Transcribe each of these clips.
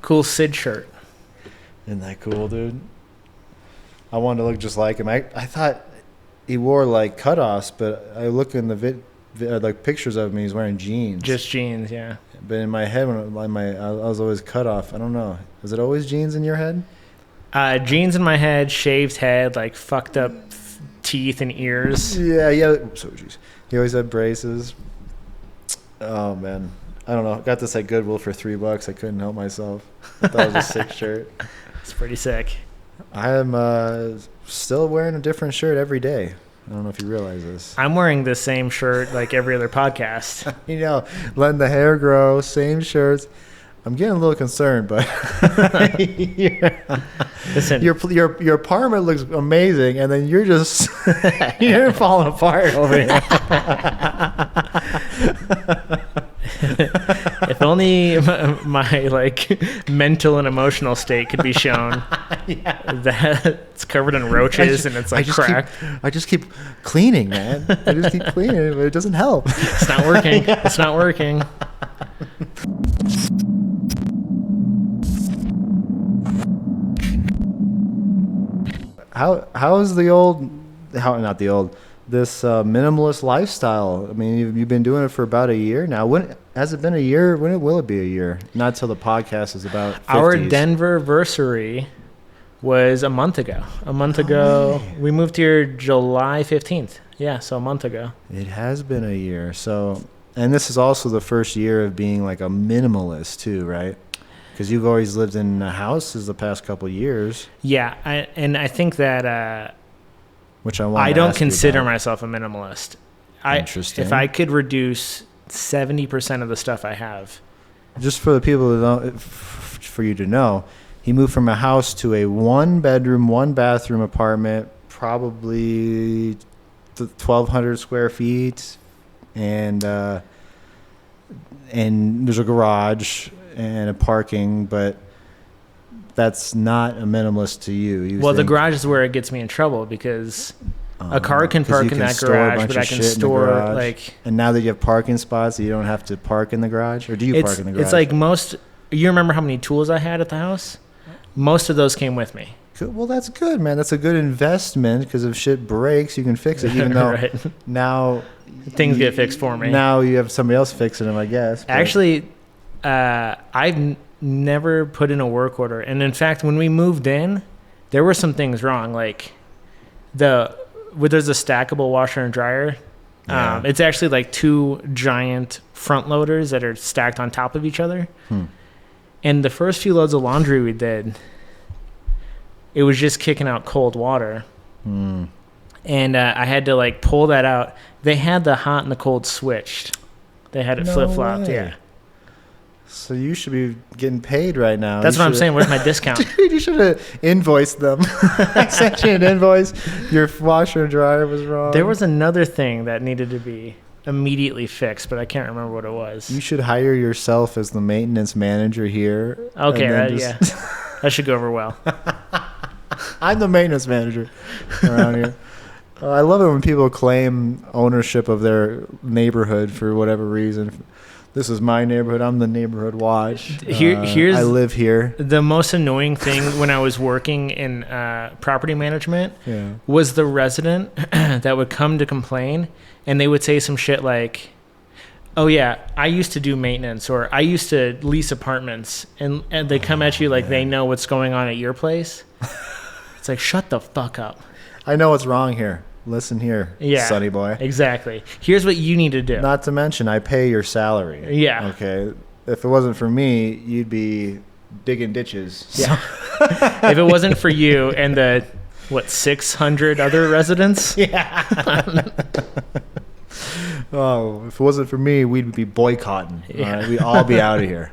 Cool Sid shirt. Isn't that cool, dude? I wanted to look just like him. I thought he wore like cutoffs, but I look in the like pictures of him, he's wearing jeans. Just jeans, yeah. But in my head, I was always cut off. I don't know. Is it always jeans in your head? Jeans in my head, shaved head, like fucked up teeth and ears. Yeah. So jeez. He always had braces. Oh man, I don't know. I got this at Goodwill for $3. I couldn't help myself. I thought it was a sick shirt. It's pretty sick. I am still wearing a different shirt every day. I don't know if you realize this. I'm wearing the same shirt like every other podcast. You know, letting the hair grow, same shirts. I'm getting a little concerned, but Listen, your apartment looks amazing, and then you're just you're falling apart over here. If only my like mental and emotional state could be shown. Yeah. That it's covered in roaches and it's like cracked. I just keep cleaning, man. I just keep cleaning, but it doesn't help. It's not working. It's not working. How's this minimalist lifestyle? I mean, you've been doing it for about a year now. When has it been a year? When will it be a year? Not till the podcast is about 50s. Our Denver-versary was a month ago. We moved here July 15th. Yeah, so a month ago. It has been a year. So, and this is also the first year of being like a minimalist too, right? Because you've always lived in houses the past couple of years. Yeah, I think that which I want. I don't consider myself a minimalist. Interesting. If I could reduce 70% of the stuff I have. Just for the people that don't, for you to know, he moved from a house to a 1-bedroom, 1-bathroom apartment, probably 1,200 square feet, and there's a garage and a parking, but that's not a minimalist to you. The garage is where it gets me in trouble because a car can park in that garage, but I can store like. And now that you have parking spots, you don't have to park in the garage, or do you park in the garage? It's like most. You remember how many tools I had at the house? Most of those came with me. Well, that's good, man. That's a good investment because if shit breaks, you can fix it. Even though right. Now things get fixed for me. Now you have somebody else fixing them, I guess. But. Actually, I've never put in a work order, and in fact, when we moved in, there were some things wrong. Like there's a stackable washer and dryer. Yeah. It's actually like 2 giant front loaders that are stacked on top of each other. And the first few loads of laundry we did, it was just kicking out cold water. And I had to like pull that out. They had the hot and the cold switched. They had it flip-flopped. Yeah. So you should be getting paid right now. That's what I'm saying. Where's my discount? Dude, you should have invoiced them. I sent you an invoice. Your washer and dryer was wrong. There was another thing that needed to be immediately fixed, but I can't remember what it was. You should hire yourself as the maintenance manager here. Okay, yeah. That should go over well. I'm the maintenance manager around here. I love it when people claim ownership of their neighborhood for whatever reason. This is my neighborhood. I'm the neighborhood watch. Here's I live here. The most annoying thing when I was working in property management was the resident that would come to complain, and they would say some shit like, "Oh yeah, I used to do maintenance," or "I used to lease apartments," and they come at you like they know what's going on at your place. It's like, shut the fuck up. I know what's wrong here. Listen here, sonny boy. Exactly. Here's what you need to do. Not to mention, I pay your salary. Yeah. Okay. If it wasn't for me, you'd be digging ditches. Yeah. If it wasn't for you and the 600 other residents. Yeah. Oh, if it wasn't for me, we'd be boycotting. Yeah. We'd all be out of here.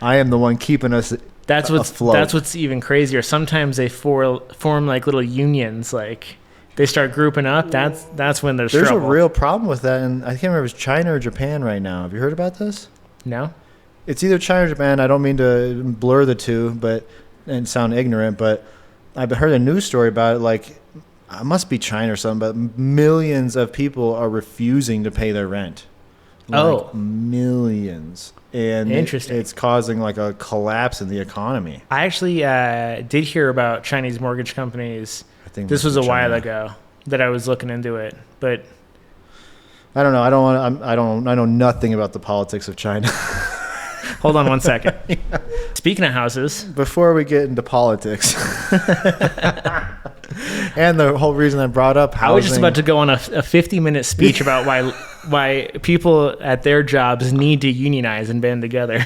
I am the one keeping us afloat. That's what's even crazier. Sometimes they form like little unions, like. They start grouping up. That's when there's trouble. There's a real problem with that, and I can't remember if it's China or Japan right now. Have you heard about this? No. It's either China or Japan. I don't mean to blur the two, and sound ignorant, but I've heard a news story about it. Like, it must be China or something, but millions of people are refusing to pay their rent. Oh. Millions. And Interesting. it's causing like a collapse in the economy. I actually did hear about Chinese mortgage companies. I think this was a while China. ago that I was looking into it, but I don't know. I know nothing about the politics of China. hold on one second. Speaking of houses, Before we get into politics, and the whole reason I brought up housing, I was just about to go on a 50-minute speech about why people at their jobs need to unionize and band together.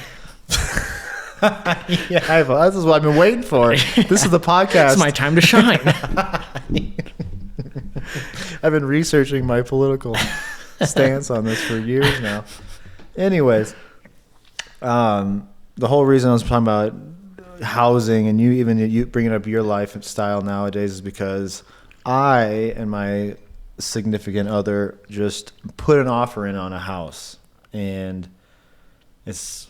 Yeah, this is what I've been waiting for. This is the podcast. It's my time to shine. I've been researching my political stance on this for years now. Anyways, the whole reason I was talking about housing and you bringing up your lifestyle nowadays is because I and my significant other just put an offer in on a house, and it's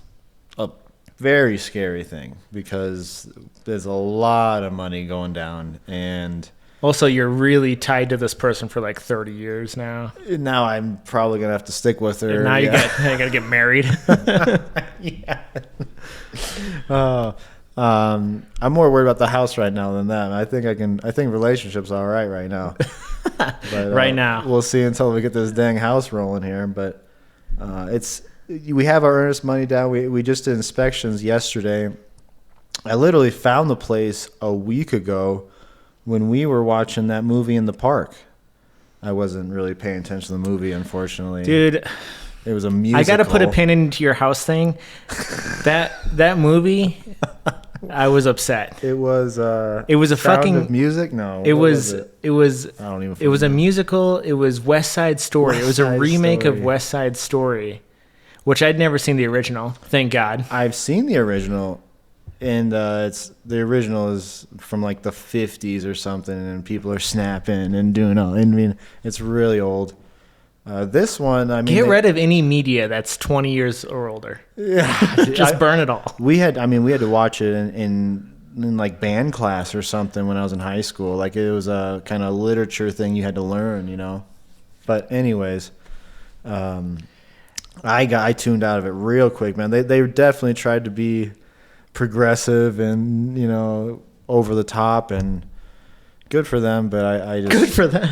a very scary thing because there's a lot of money going down, and Also, you're really tied to this person for like 30 years now. now I'm probably gonna have to stick with her. And now you gotta get married. Yeah. I'm more worried about the house right now than that. I think relationships are all right now. But, Right now. we'll see until we get this dang house rolling here. But we have our earnest money down. We just did inspections yesterday. I literally found the place a week ago when we were watching that movie in the park. I wasn't really paying attention to the movie, unfortunately. Dude, it was a musical. I got to put a pin into your house thing. That movie, I was upset. It was a Sound fucking of Music. No, It what was it? it was I don't even. it was a fucking know. musical. It was West Side Story. It was a Side remake of Story. West Side Story, which I'd never seen the original. Thank God. I've seen the original, and the original is from like the 50s or something, and people are snapping and doing all. I mean, it's really old. This one, I mean, Get rid of any media that's 20 years or older. Yeah, Just burn it all. we had to watch it in like band class or something when I was in high school. Like it was a kind of literature thing you had to learn, you know. But anyways, I tuned out of it real quick, man. They definitely tried to be progressive and, you know, over the top, and good for them. But I just Good for them.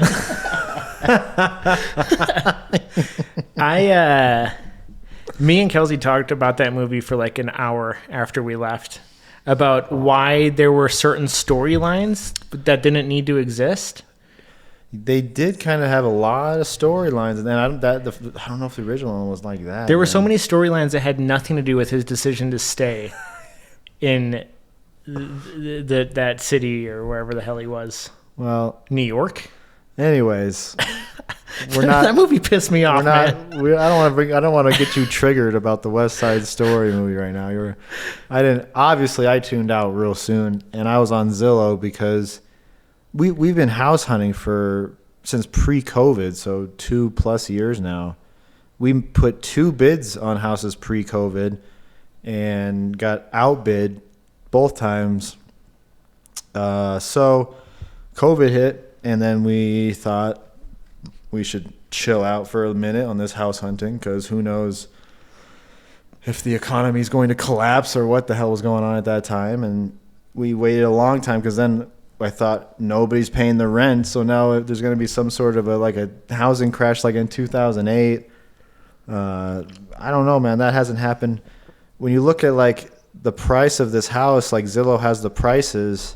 Me and Kelsey talked about that movie for like an hour after we left, about why there were certain storylines that didn't need to exist. They did kind of have a lot of storylines, and I don't know if the original one was like that. There were man. so many storylines that had nothing to do with his decision to stay in that city or wherever the hell he was. Well, New York. anyways, we're not. That movie pissed me off, We're not. man. I don't want to get you triggered about the West Side Story movie right now. I tuned out real soon, and I was on Zillow because we've been house hunting since pre-COVID, so 2+ years now. We put 2 bids on houses pre-COVID and got outbid both times. So COVID hit, and then we thought we should chill out for a minute on this house hunting, because who knows if the economy is going to collapse or what the hell was going on at that time. And we waited a long time, because then I thought nobody's paying the rent, so now there's going to be some sort of a housing crash like in 2008. I don't know, man. That hasn't happened. When you look at like the price of this house, like Zillow has the prices,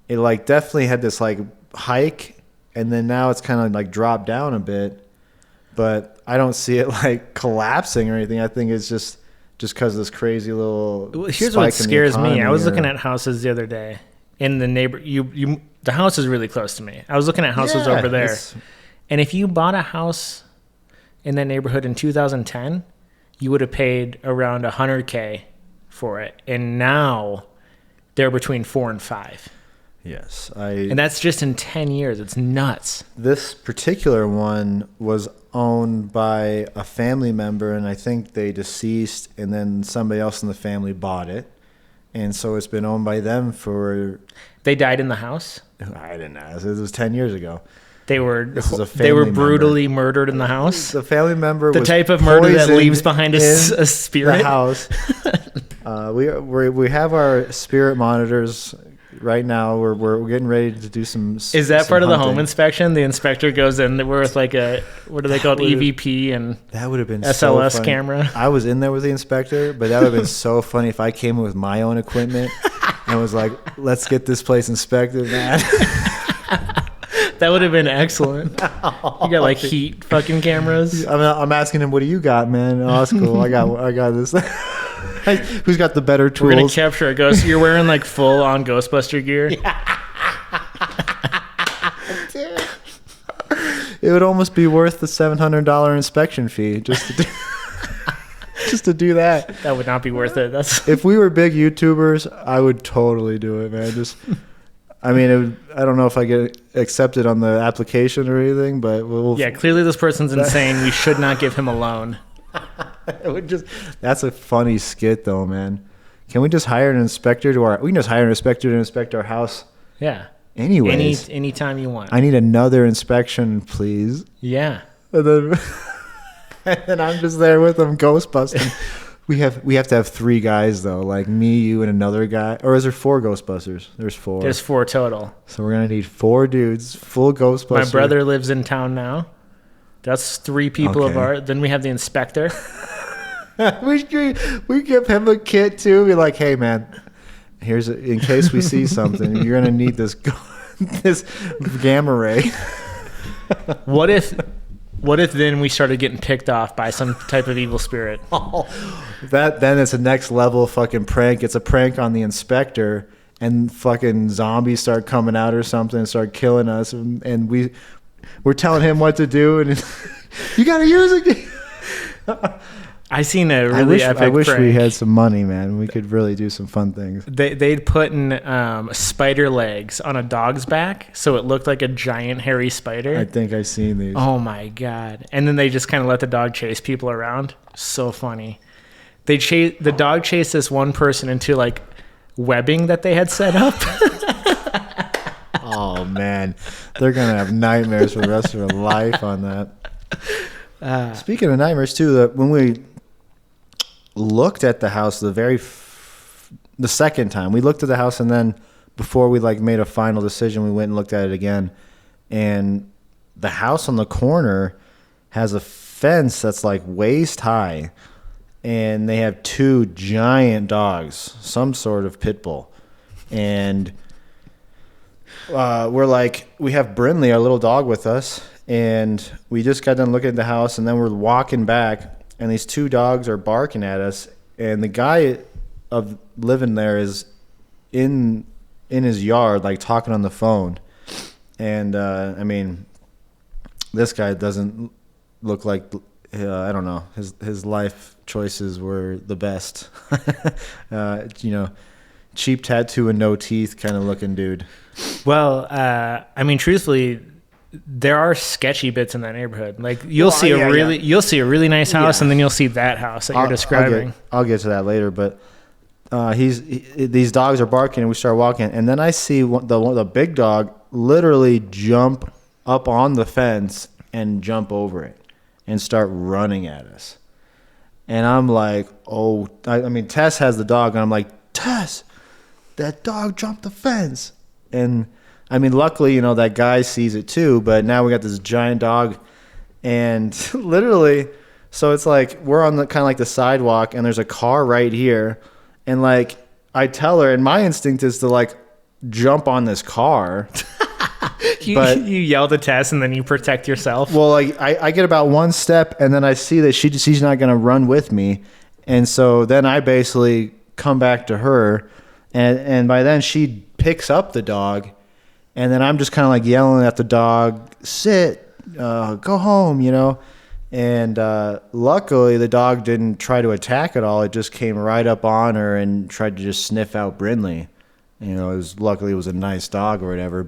it like definitely had this like hike, and then now it's kind of like dropped down a bit, but I don't see it like collapsing or anything. I think it's just because of this crazy little. Well, here's spike what in the scares me. I economy was or- looking at houses the other day in the the house is really close to me. I was looking at houses Yeah, over there. it's- And if you bought a house in that neighborhood in 2010, you would have paid around $100K for it. And now they're between 4 and 5. Yes, And that's just in 10 years. It's nuts. This particular one was owned by a family member, and I think they deceased, and then somebody else in the family bought it. And so it's been owned by them for, They died in the house. I didn't know, it was 10 years ago. They were family brutally murdered in the house. The family member the was type of murder that leaves behind a spirit. The house. We have our spirit monitors right now. We're getting ready to do some. Is that part of the home inspection? The inspector goes in with like a, what are they called, EVP and that would have been SLS so camera. I was in there with the inspector, but that would have been so funny if I came in with my own equipment and was like, "Let's get this place inspected, man." That would have been excellent. You got like heat fucking cameras. I'm asking him, "What do you got, man?" Oh, that's cool. I got this. Who's got the better tools? We're gonna capture a ghost. You're wearing like full on Ghostbuster gear. It would almost be worth the $700 inspection fee just to do that. That would not be worth it. If we were big YouTubers, I would totally do it, man. I don't know if I get accepted on the application or anything, but clearly this person's insane. We should not give him a loan. That's a funny skit, though, man. Can we just hire an inspector we can just hire an inspector to inspect our house? Yeah. Anyways. Anytime you want. I need another inspection, please. Yeah. And then I'm just there with them Ghostbusting. We have to have 3 guys though, like me, you, and another guy. Or is there 4 Ghostbusters? There's 4. There's 4 total. So we're gonna need 4 dudes, full Ghostbusters. My brother lives in town now. That's 3 people of our. Then we have the inspector. we give him a kit too. Be like, hey man, in case we see something, you're gonna need this gamma ray. What if then we started getting picked off by some type of evil spirit? Then it's a next level fucking prank. It's a prank on the inspector, and fucking zombies start coming out or something and start killing us, and we're telling him what to do, and you gotta use it. I seen a really epic I wish prank. we had some money, man. We could really do some fun things. They'd put in spider legs on a dog's back, so it looked like a giant hairy spider. I think I've seen these. Oh my god! And then they just kind of let the dog chase people around. So funny. The dog chased this one person into like webbing that they had set up. Oh man, they're gonna have nightmares for the rest of their life on that. Speaking of nightmares too, when we looked at the house the second time we looked at the house, and then before we like made a final decision, we went and looked at it again, and the house on the corner has a fence that's like waist high, and they have 2 giant dogs, some sort of pit bull, and we have Brindley, our little dog, with us, and we just got done looking at the house, and then we're walking back, and these 2 dogs are barking at us, and the guy of living there is in his yard, like talking on the phone, and this guy doesn't look like I don't know, his life choices were the best. Cheap tattoo and no teeth kind of looking dude. Well, truthfully, there are sketchy bits in that neighborhood. Like you'll see a really nice house, and then you'll see that house that you're describing. I'll get to that later, but these dogs are barking, and we start walking, and then I see the big dog literally jump up on the fence and jump over it and start running at us. And I'm like, Tess has the dog, and I'm like, Tess, that dog jumped the fence. And luckily, that guy sees it too, but now we got this giant dog, and literally, so it's like we're on the kind of like the sidewalk, and there's a car right here, and like I tell her, and my instinct is to like jump on this car. You yell to Tess, and then you protect yourself. Well, like I get about 1 step, and then I see that she's not going to run with me, and so then I basically come back to her, and by then she picks up the dog, and then I'm just kind of like yelling at the dog, sit, go home, and luckily the dog didn't try to attack at all. It just came right up on her and tried to just sniff out Brindley. Luckily it was a nice dog or whatever,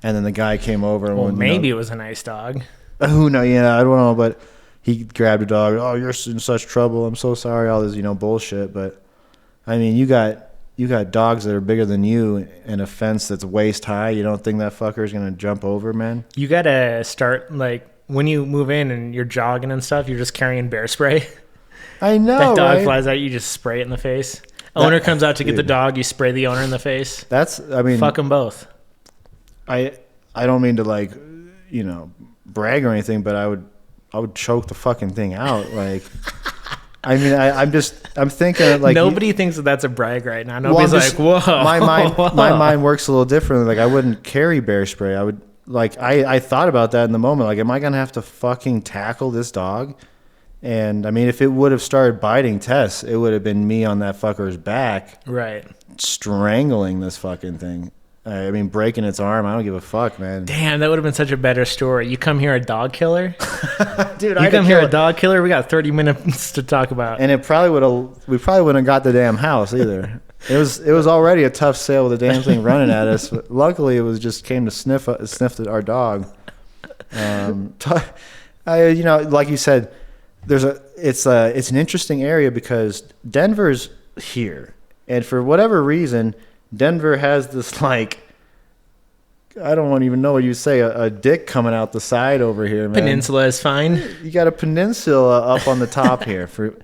and then the guy came over and maybe it was a nice dog. Who knows? Yeah, I don't know, but he grabbed the dog. Oh, you're in such trouble. I'm so sorry. All this, bullshit. But you got you got dogs that are bigger than you and a fence that's waist high. You don't think that fucker is gonna jump over, man? You gotta start like when you move in and you're jogging and stuff. You're just carrying bear spray. I know. That dog right? flies out. You just spray it in the face. Owner comes out to get the dog. You spray the owner in the face. I mean, fuck them both. I don't mean to like, brag or anything, but I would choke the fucking thing out. Like, I mean, I'm thinking like nobody thinks that that's a brag right now. Nobody's like, whoa. My mind works a little differently. Like, I wouldn't carry bear spray. I would like, I thought about that in the moment. Like, am I gonna have to fucking tackle this dog? And I mean, if it would have started biting Tess, it would have been me on that fucker's back, right, strangling this fucking thing. I mean, breaking its arm. I don't give a fuck, man. Damn, that would have been such a better story. You come here a dog killer, dude. You come here a dog killer. We got 30 minutes to talk about, and we probably wouldn't have got the damn house either. It was already a tough sale with the damn thing running at us. But luckily, it was just came to sniff at our dog. Like you said, it's an interesting area because Denver's here, and for whatever reason, Denver has this, like, I don't even know what you say, a dick coming out the side over here, man. Peninsula is fine. You got a peninsula up on the top here. For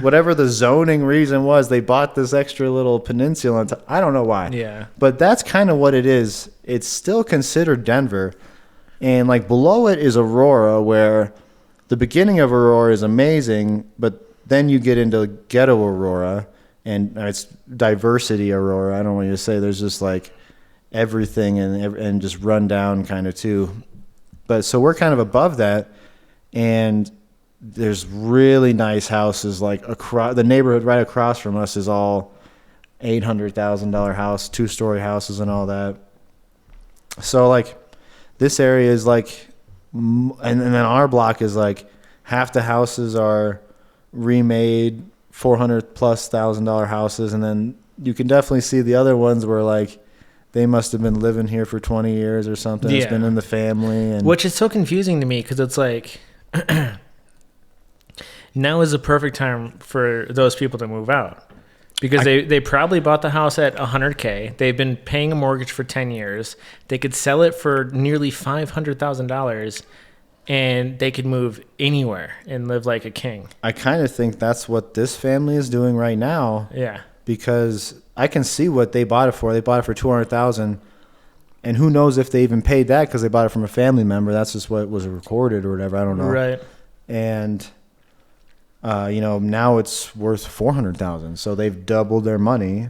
whatever the zoning reason was, they bought this extra little peninsula on top. I don't know why. Yeah. But that's kind of what it is. It's still considered Denver. And, like, below it is Aurora, where the beginning of Aurora is amazing, but then you get into ghetto Aurora. And it's diversity Aurora. I don't want you to say there's just like everything and just run down kind of too. But so we're kind of above that, and there's really nice houses like across the neighborhood right across from us is all $800,000 house, 2-story houses and all that. So like this area is like, and then our block is like half the houses are remade. $400,000+ houses, and then you can definitely see the other ones where like they must have been living here for 20 years or something. Yeah. It's been in the family, and which is so confusing to me because it's like now is the perfect time for those people to move out because they probably bought the house at $100K. They've been paying a mortgage for 10 years. They could sell it for nearly $500,000. And they could move anywhere and live like a king. I kind of think that's what this family is doing right now. Yeah. Because I can see what they bought it for. They bought it for $200,000, and who knows if they even paid that because they bought it from a family member. That's just what was recorded or whatever. I don't know. Right. And now it's worth $400,000. So they've doubled their money.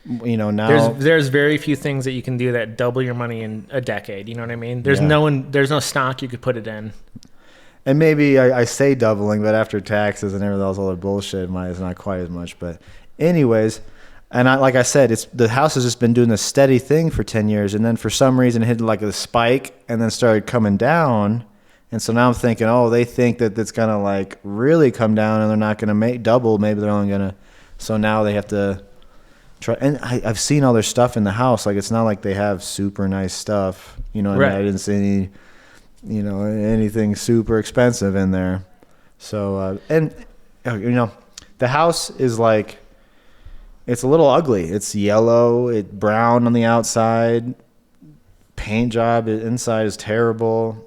Now there's very few things that you can do that double your money in a decade. You know what I mean? There's no stock you could put it in. And maybe I say doubling, but after taxes and everything else, all the bullshit, it's not quite as much. But anyways, and like I said, the house has just been doing this steady thing for 10 years, and then for some reason it hit like a spike and then started coming down. And so now I'm thinking, they think that it's gonna like really come down and they're not gonna make double. Maybe they're only gonna. So now they have to. And I've seen all their stuff in the house. Like, it's not like they have super nice stuff. You know what I mean? I didn't see any, anything super expensive in there. So, the house is like, it's a little ugly. It's yellow, brown on the outside. Paint job inside is terrible.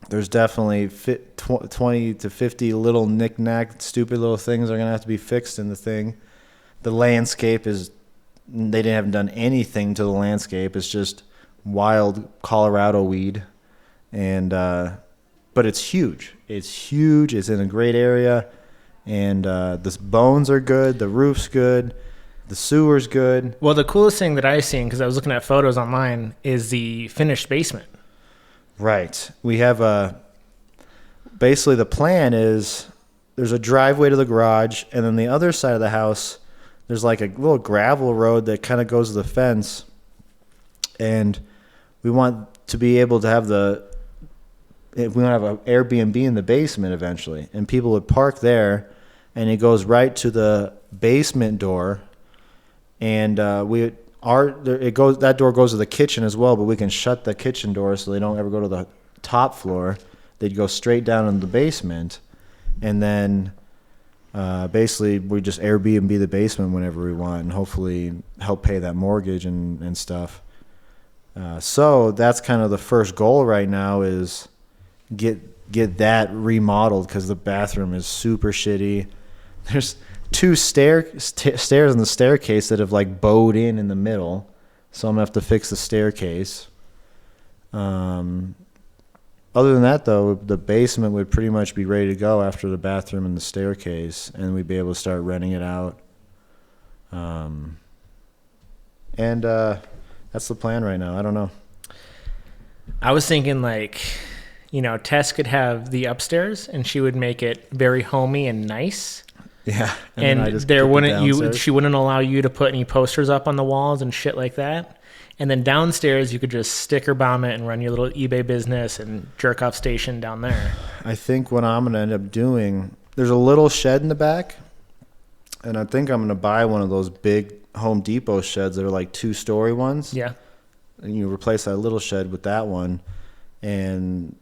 There's definitely 20 to 50 little knick-knack, stupid little things are going to have to be fixed in the thing. The landscape they haven't done anything to the landscape. It's just wild Colorado weed. And, but it's huge. It's huge. It's in a great area. And, the bones are good. The roof's good. The sewer's good. Well, the coolest thing that I've seen, because I was looking at photos online, is the finished basement. Right. We have basically the plan is there's a driveway to the garage, and then the other side of the house, there's like a little gravel road that kind of goes to the fence, and we want to be able to have we want to have an Airbnb in the basement eventually, and people would park there, and it goes right to the basement door, and that door goes to the kitchen as well, but we can shut the kitchen door so they don't ever go to the top floor. They'd go straight down in the basement, and then basically we just Airbnb the basement whenever we want, and hopefully help pay that mortgage and stuff. So that's kind of the first goal right now, is get that remodeled, because the bathroom is super shitty. There's 2 stairs in the staircase that have like bowed in the middle, so I'm gonna have to fix the staircase. Other than that, though, the basement would pretty much be ready to go after the bathroom and the staircase, and we'd be able to start renting it out. That's the plan right now. I don't know. I was thinking, like, Tess could have the upstairs, and she would make it very homey and nice. Yeah, and she wouldn't allow you to put any posters up on the walls and shit like that. And then downstairs, you could just sticker bomb it and run your little eBay business and jerk off station down there. I think what I'm going to end up doing, there's a little shed in the back, and I think I'm going to buy one of those big Home Depot sheds that are like 2-story ones. Yeah. And you replace that little shed with that one, and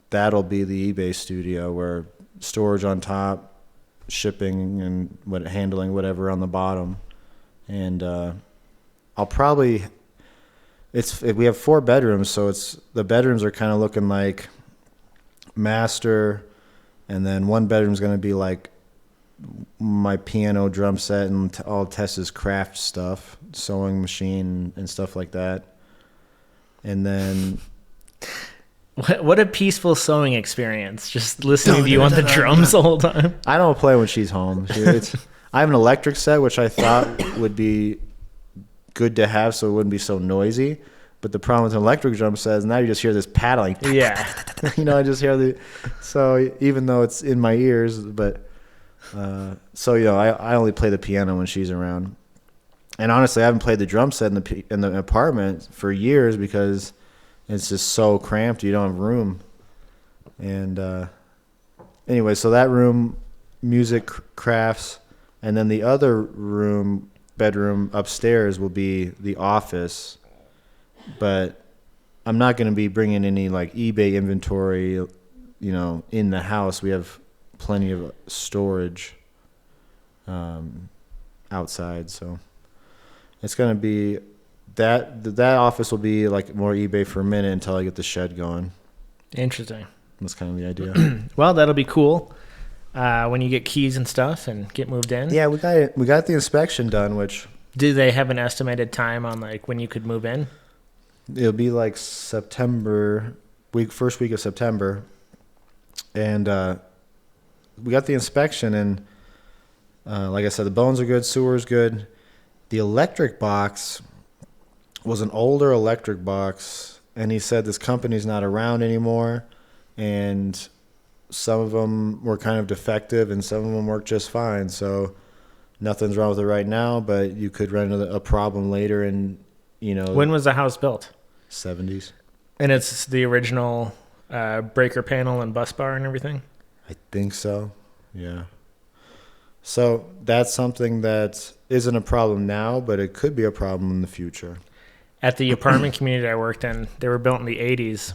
that'll be the eBay studio, where storage on top, shipping and handling whatever on the bottom. And I'll probably... we have 4 bedrooms, so the bedrooms are kind of looking like master, and then one bedroom's going to be like my piano, drum set, and all Tessa's craft stuff, sewing machine and stuff like that. And then what a peaceful sewing experience, just listening to you on the drums the whole time. I don't play when she's home. I have an electric set, which I thought would be good to have so it wouldn't be so noisy, but the problem with an electric drum set is now you just hear this paddling. Yeah. I just hear so even though it's in my ears, but I only play the piano when she's around. And honestly, I haven't played the drum set in the apartment for years because it's just so cramped, you don't have room. And anyway, so that room, music, crafts, and then the other bedroom upstairs will be the office, but I'm not going to be bringing any like eBay inventory, in the house. We have plenty of storage outside, so it's going to be that office will be like more eBay for a minute until I get the shed going. Interesting. That's kind of the idea. Well, that'll be cool. When you get keys and stuff and get moved in. Yeah, we got the inspection done, which... Do they have an estimated time on like when you could move in? It'll be like September, first week of September. And we got the inspection, and like I said, the bones are good, sewer's good. The electric box was an older electric box, and he said this company's not around anymore, and some of them were kind of defective and some of them work just fine. So nothing's wrong with it right now, but you could run into a problem later. And when was the house built? 70s. And it's the original breaker panel and bus bar and everything? I think so. Yeah. So that's something that isn't a problem now, but it could be a problem in the future. At the apartment community I worked in, they were built in the 80s.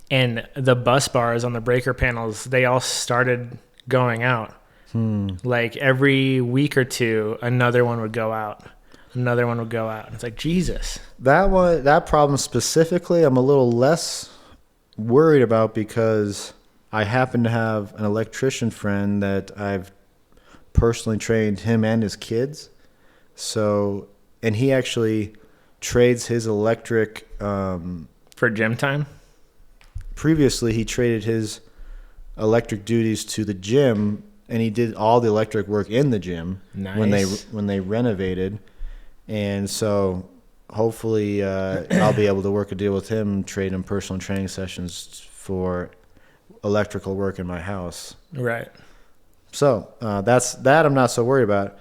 And the bus bars on the breaker panels, they all started going out. Like every week or two, another one would go out. Another one would go out. It's like, Jesus. That problem specifically, I'm a little less worried about, because I happen to have an electrician friend that I've personally trained, him and his kids. So, and he actually trades his electric... for gym time? Previously, he traded his electric duties to the gym, and he did all the electric work in the gym. Nice. when they renovated. And so hopefully I'll be able to work a deal with him, trade him personal training sessions for electrical work in my house. Right. So that I'm not so worried about,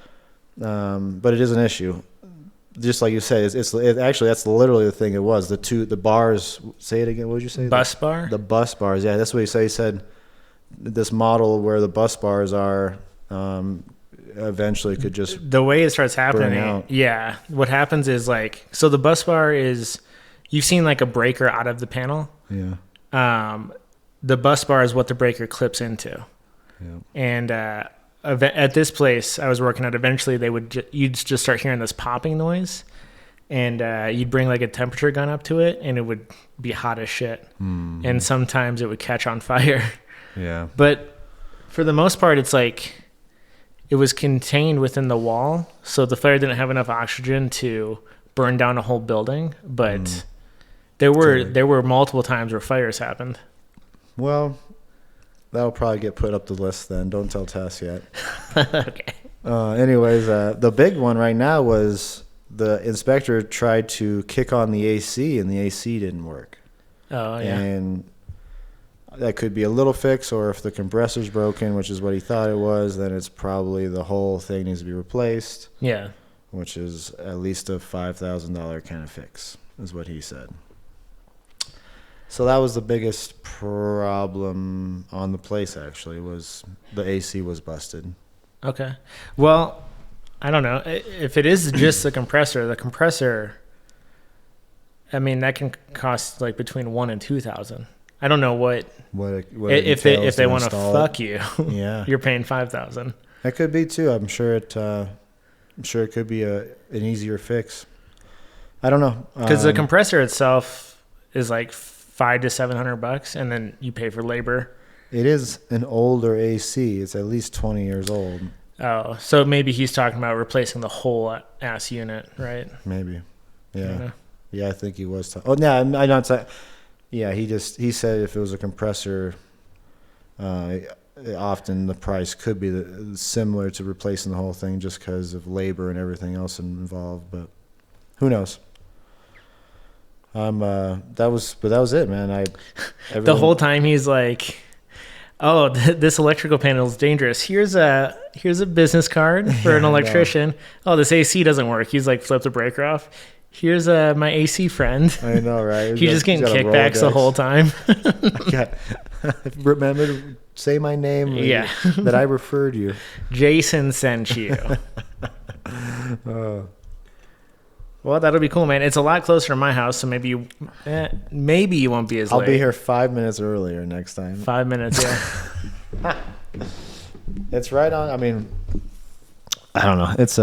but it is an issue. Just like you said, it's actually that's literally the thing it was. The bars. Say it again. What did you say? Bus bar. The bus bars. Yeah, that's what he said. He said this model where the bus bars are eventually could just the way it starts happening. Yeah, what happens is like so the bus bar is you've seen like a breaker out of the panel. Yeah. The bus bar is what the breaker clips into. And at this place I was working at, eventually you'd just start hearing this popping noise, and you'd bring like a temperature gun up to it, and it would be hot as shit. And sometimes it would catch on fire. Yeah. But for the most part, it's like it was contained within the wall, so the fire didn't have enough oxygen to burn down a whole building. But there were multiple times where fires happened. Well, that'll probably get put up the list then. Don't tell Tess yet. Okay. Anyways, the big one right now was the inspector tried to kick on the AC, and the AC didn't work. Oh, yeah. And that could be a little fix, or if the compressor's broken, which is what he thought it was, then it's probably the whole thing needs to be replaced. Yeah. Which is at least a $5,000 kind of fix, is what he said. So that was the biggest problem on the place, actually, was the AC was busted. Okay. Well, I don't know. If it is just the compressor, I mean, that can cost like between $1,000 and $2,000. I don't know what if they want to fuck you. Yeah. You're paying $5,000. That could be too. I'm sure it could be an easier fix. I don't know. Because the compressor itself is like $500 to $700, and then you pay for labor. It is an older AC. It's at least 20 years old. Oh, so maybe he's talking about replacing the whole ass unit, right? Maybe. Yeah. Yeah, I think he was. Oh, no, I'm not saying. Yeah, he said if it was a compressor, often the price could be similar to replacing the whole thing just because of labor and everything else involved. But who knows? That was it, man. The whole time he's like, "Oh, this electrical panel is dangerous. Here's a business card for an electrician. Oh, this AC doesn't work." He's like, flip the breaker off. Here's my AC friend. I know, right? He's just getting kickbacks the whole time. Remember to say my name. Yeah. That I referred you. Jason sent you. Well, that'll be cool, man. It's a lot closer to my house, so maybe you won't be as late. I'll be here 5 minutes earlier next time. 5 minutes, yeah. It's right on. I mean, I don't know. It's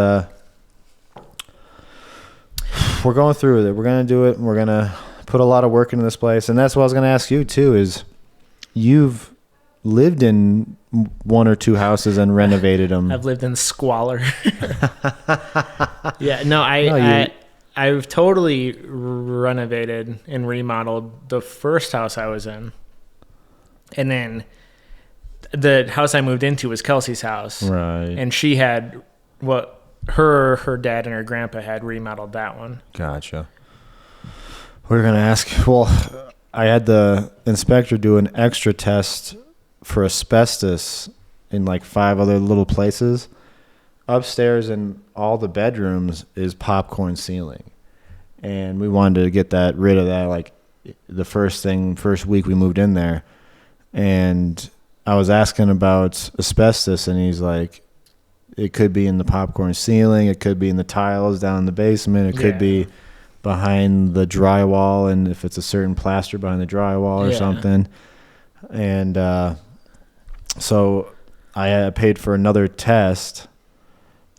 we're going through with it. We're gonna do it. And we're gonna put a lot of work into this place, and that's what I was gonna ask you too. Is you've lived in one or two houses and renovated them? I've lived in squalor. Yeah, no, I've totally renovated and remodeled the first house I was in. And then the house I moved into was Kelsey's house. Right. And she had her dad and her grandpa had remodeled that one. Gotcha. We're going to ask, well, I had the inspector do an extra test for asbestos in like 5 other little places. Upstairs in all the bedrooms is popcorn ceiling. And we wanted to get rid of that like the first week we moved in there. And I was asking about asbestos, and he's like, it could be in the popcorn ceiling, it could be in the tiles down in the basement, it could be behind the drywall, and if it's a certain plaster behind the drywall or something. And so I paid for another test,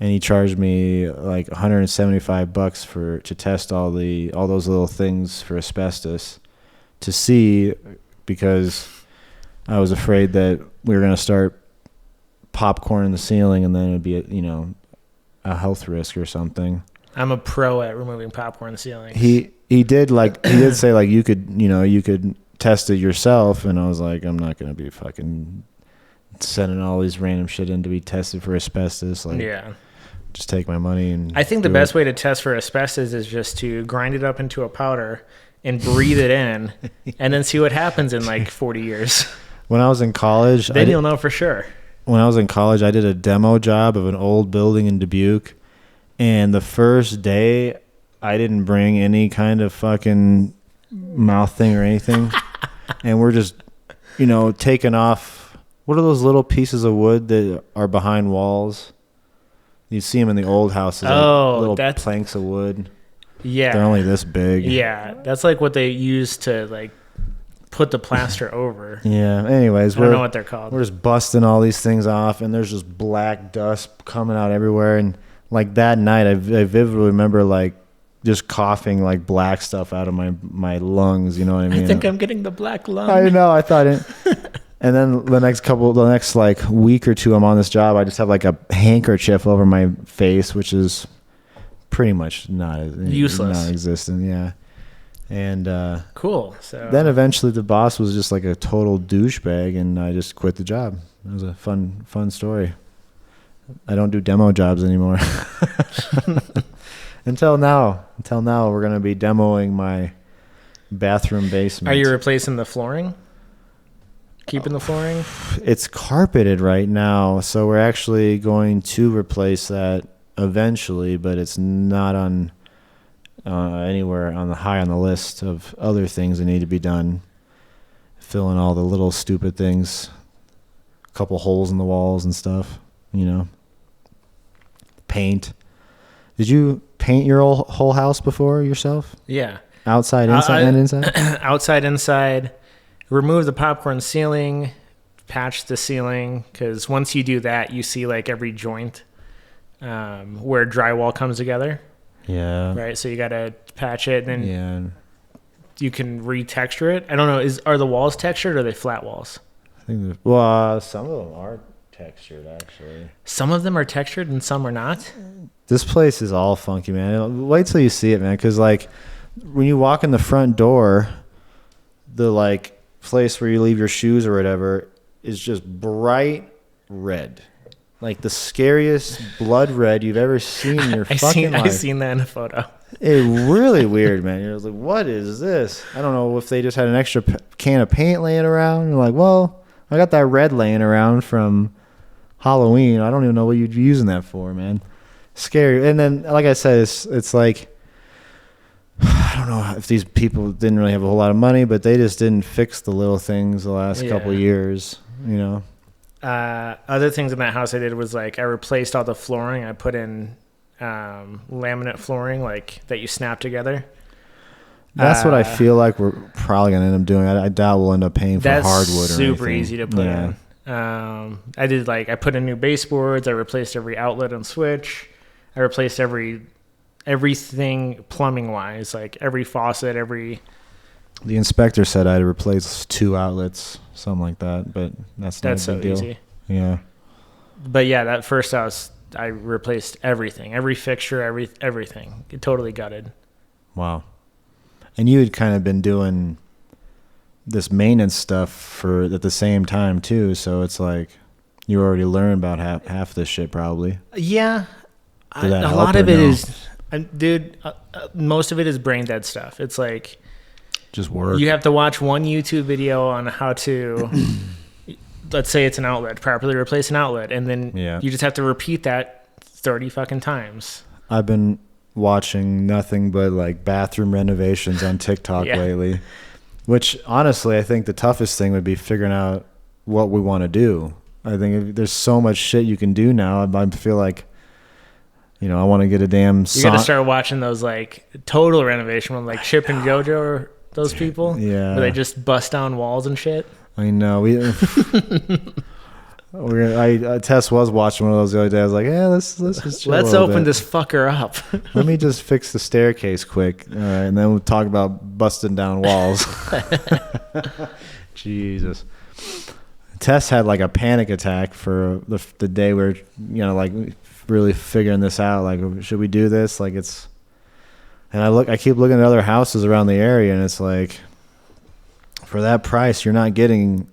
and he charged me like $175 to test all those little things for asbestos to see, because I was afraid that we were going to start popcorn in the ceiling, and then it'd be a health risk or something. I'm a pro at removing popcorn in the ceiling. He did say like you could test it yourself, and I was like, I'm not gonna be fucking sending all these random shit in to be tested for asbestos. Like, just take my money. And I think the best way to test for asbestos is just to grind it up into a powder and breathe it in, and then see what happens in like 40 years. When I was in college, then you'll know for sure. When I was in college, I did a demo job of an old building in Dubuque, and the first day, I didn't bring any kind of fucking mouth thing or anything, and we're just, taking off. What are those little pieces of wood that are behind walls? You see them in the old houses. Little planks of wood. Yeah, they're only this big. Yeah, that's like what they use to like put the plaster over. Yeah. Anyways, I don't know what they're called. We're just busting all these things off, and there's just black dust coming out everywhere. And like that night, I vividly remember like just coughing like black stuff out of my lungs. You know what I mean? I think I'm getting the black lung. I know. I thought it. And then the next like week or two I'm on this job, I just have like a handkerchief over my face, which is pretty much useless, non-existent. Yeah. And cool. So then eventually the boss was just like a total douchebag, and I just quit the job. It was a fun story. I don't do demo jobs anymore. Until now, we're gonna be demoing my bathroom basement. Are you replacing the flooring? Keeping the flooring? It's carpeted right now, so we're actually going to replace that eventually, but it's not on anywhere on the list of other things that need to be done. Fill in all the little stupid things, a couple holes in the walls and stuff, you know. Paint. Did you paint your whole house before yourself? Yeah. Outside, inside, and inside? Outside, inside. Remove the popcorn ceiling, patch the ceiling, because once you do that, you see like every joint where drywall comes together. Yeah. Right, so you got to patch it, and then you can retexture it. I don't know, are the walls textured or are they flat walls? I think some of them are textured, actually. Some of them are textured and some are not? This place is all funky, man. Wait till you see it, man, because like when you walk in the front door, the like place where you leave your shoes or whatever is just bright red, like the scariest blood red you've ever seen in your fucking life. I've seen that in a photo. It's really weird, man. You're like, what is this? I don't know if they just had an extra can of paint laying around. You're like, well, I got that red laying around from Halloween. I don't even know what you'd be using that for, man. Scary. And then, like I said, it's like, I don't know if these people didn't really have a whole lot of money, but they just didn't fix the little things the last couple of years, you know. Other things in that house I did was like I replaced all the flooring. I put in laminate flooring like that you snap together. That's what I feel like we're probably gonna end up doing. I doubt we'll end up paying for hardwood or anything. Super easy to put in. I put in new baseboards. I replaced every outlet and switch. I replaced everything plumbing wise, like every faucet, The inspector said I had to replace 2 outlets, something like that, but that's not a big so deal. Easy. Yeah. But yeah, that first house, I replaced everything, every fixture, everything. It totally gutted. Wow. And you had kind of been doing this maintenance stuff at the same time too, so it's like you already learned about half this shit probably. Yeah. A lot of it is, dude, most of it is brain dead stuff. It's like just work. You have to watch one YouTube video on how to, let's say it's an outlet, properly replace an outlet, and then you just have to repeat that 30 fucking times. I've been watching nothing but like bathroom renovations on TikTok lately, which honestly I think the toughest thing would be figuring out what we want to do. I think there's so much shit you can do now. I feel like, you know, I want to get a damn You got to start watching those like total renovation ones, like Chip and JoJo or those people. Yeah. Where they just bust down walls and shit. I know. Tess was watching one of those the other day. I was like, yeah, let's just chill let's open this fucker up. Let me just fix the staircase quick. All right, and then we'll talk about busting down walls. Jesus. Tess had like a panic attack for the day where, you know, like really figuring this out. Like, should we do this? Like, it's, and I keep looking at other houses around the area, and it's like, for that price, you're not getting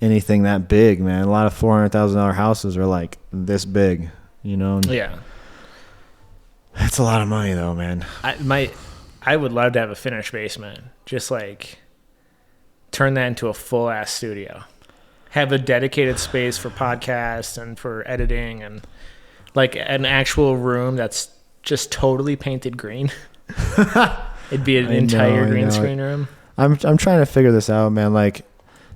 anything that big, man. A lot of $400,000 houses are like this big, you know? Yeah. It's a lot of money though, man. I would love to have a finished basement. Just like turn that into a full ass studio. Have a dedicated space for podcasts and for editing, and like an actual room that's just totally painted green. It'd be an entire green screen room. I'm trying to figure this out, man. Like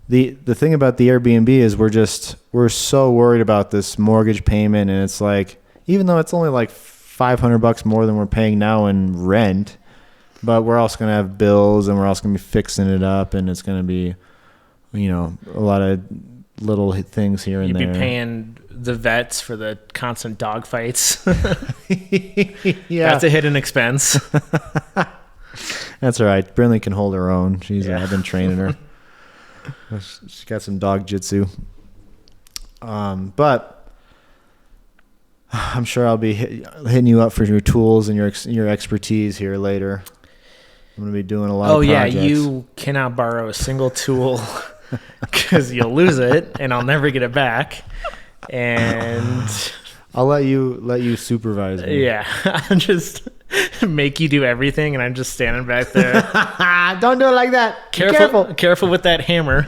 the thing about the Airbnb is we're so worried about this mortgage payment, and it's like, even though it's only like $500 more than we're paying now in rent, But we're also going to have bills, and we're also going to be fixing it up, and it's going to be, a lot of little things here and there. You'd be paying the vets for the constant dog fights. Yeah. That's a hidden expense. That's all right. Brinley can hold her own. I've been training her. She's got some dog jitsu. But I'm sure I'll be hitting you up for your tools and your expertise here later. I'm going to be doing a lot of projects. Oh, yeah. You cannot borrow a single tool because you'll lose it, and I'll never get it back. And I'll let you supervise me. Yeah. I'll just make you do everything, and I'm just standing back there. Don't do it like that. Careful with that hammer.